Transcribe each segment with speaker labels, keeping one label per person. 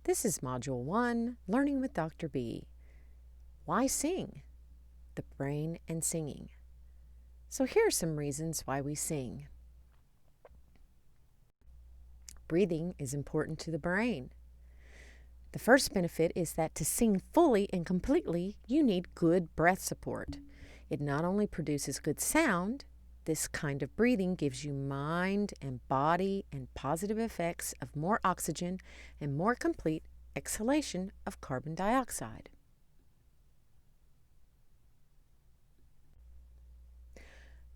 Speaker 1: This is Module 1, Learning with Dr. B. Why sing? The brain and singing. So here are some reasons why we sing. Breathing is important to the brain. The first benefit is that to sing fully and completely, you need good breath support. It not only produces good sound, this kind of breathing gives you mind and body and positive effects of more oxygen and more complete exhalation of carbon dioxide.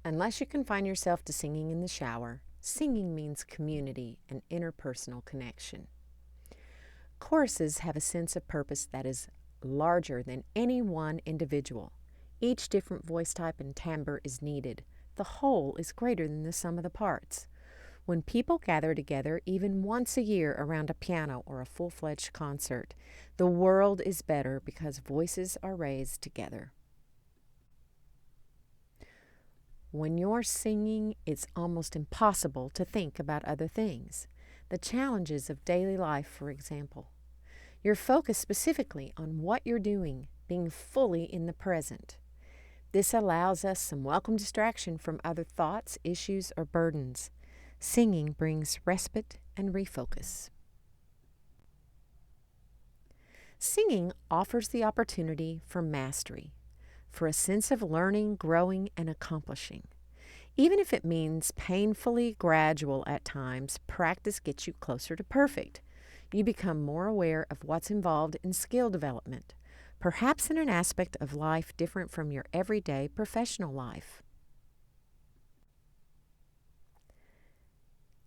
Speaker 1: Unless you confine yourself to singing in the shower, singing means community and interpersonal connection. Choruses have a sense of purpose that is larger than any one individual. Each different voice type and timbre is needed. The whole is greater than the sum of the parts. When people gather together even once a year around a piano or a full-fledged concert, the world is better because voices are raised together. When you're singing, it's almost impossible to think about other things. The challenges of daily life, for example. You're focused specifically on what you're doing, being fully in the present. This allows us some welcome distraction from other thoughts, issues, or burdens. Singing brings respite and refocus. Singing offers the opportunity for mastery, for a sense of learning, growing, and accomplishing. Even if it means painfully gradual at times, practice gets you closer to perfect. You become more aware of what's involved in skill development, perhaps in an aspect of life different from your everyday professional life.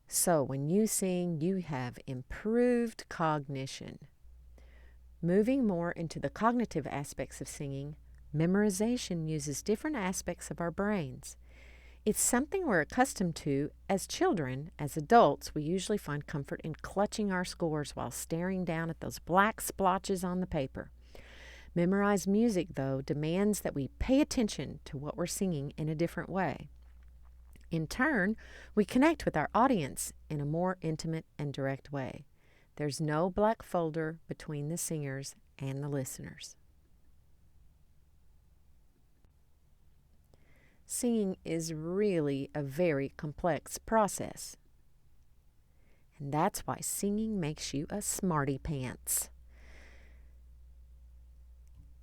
Speaker 1: So when you sing, you have improved cognition. Moving more into the cognitive aspects of singing, memorization uses different aspects of our brains. It's something we're accustomed to as children. As adults, we usually find comfort in clutching our scores while staring down at those black splotches on the paper. Memorized music, though, demands that we pay attention to what we're singing in a different way. In turn, we connect with our audience in a more intimate and direct way. There's no black folder between the singers and the listeners. Singing is really a very complex process. And that's why singing makes you a smarty pants.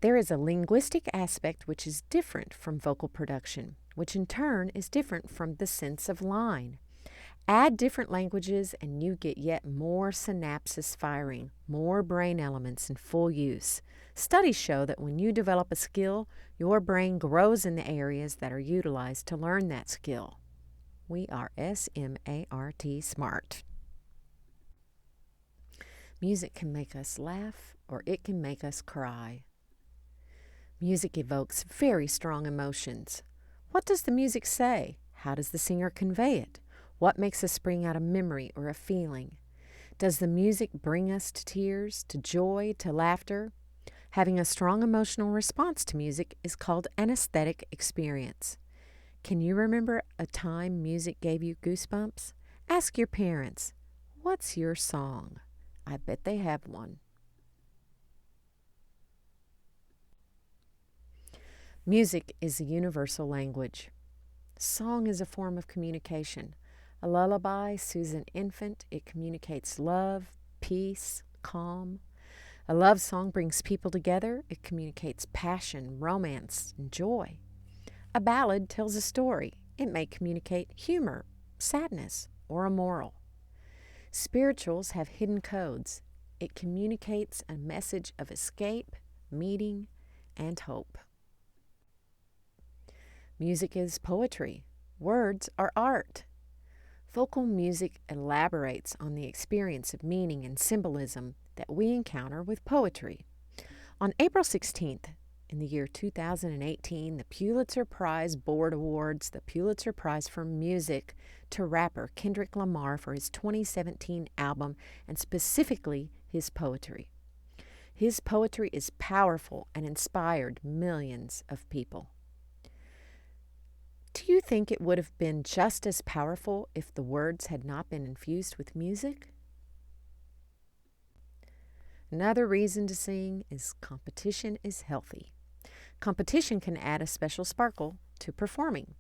Speaker 1: There is a linguistic aspect which is different from vocal production, which in turn is different from the sense of line. Add different languages and you get yet more synapses firing, more brain elements in full use. Studies show that when you develop a skill, your brain grows in the areas that are utilized to learn that skill. We are S-M-A-R-T smart. Music can make us laugh or it can make us cry. Music evokes very strong emotions. What does the music say? How does the singer convey it? What makes us spring out a memory or a feeling? Does the music bring us to tears, to joy, to laughter? Having a strong emotional response to music is called an aesthetic experience. Can you remember a time music gave you goosebumps? Ask your parents, what's your song? I bet they have one. Music is a universal language. Song is a form of communication. A lullaby soothes an infant. It communicates love, peace, calm. A love song brings people together. It communicates passion, romance, and joy. A ballad tells a story. It may communicate humor, sadness, or a moral. Spirituals have hidden codes. It communicates a message of escape, meeting, and hope. Music is poetry. Words are art. Vocal music elaborates on the experience of meaning and symbolism that we encounter with poetry. On April 16th, in the year 2018, the Pulitzer Prize Board awards the Pulitzer Prize for Music to rapper Kendrick Lamar for his 2017 album and specifically his poetry. His poetry is powerful and inspired millions of people. Do you think it would have been just as powerful if the words had not been infused with music? Another reason to sing is competition is healthy. Competition can add a special sparkle to performing.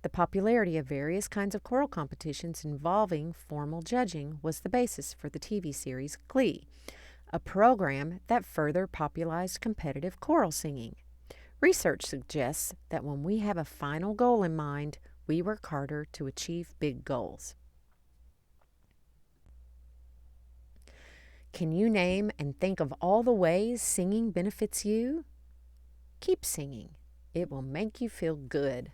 Speaker 1: The popularity of various kinds of choral competitions involving formal judging was the basis for the TV series Glee, a program that further popularized competitive choral singing. Research suggests that when we have a final goal in mind, we work harder to achieve big goals. Can you name and think of all the ways singing benefits you? Keep singing. It will make you feel good.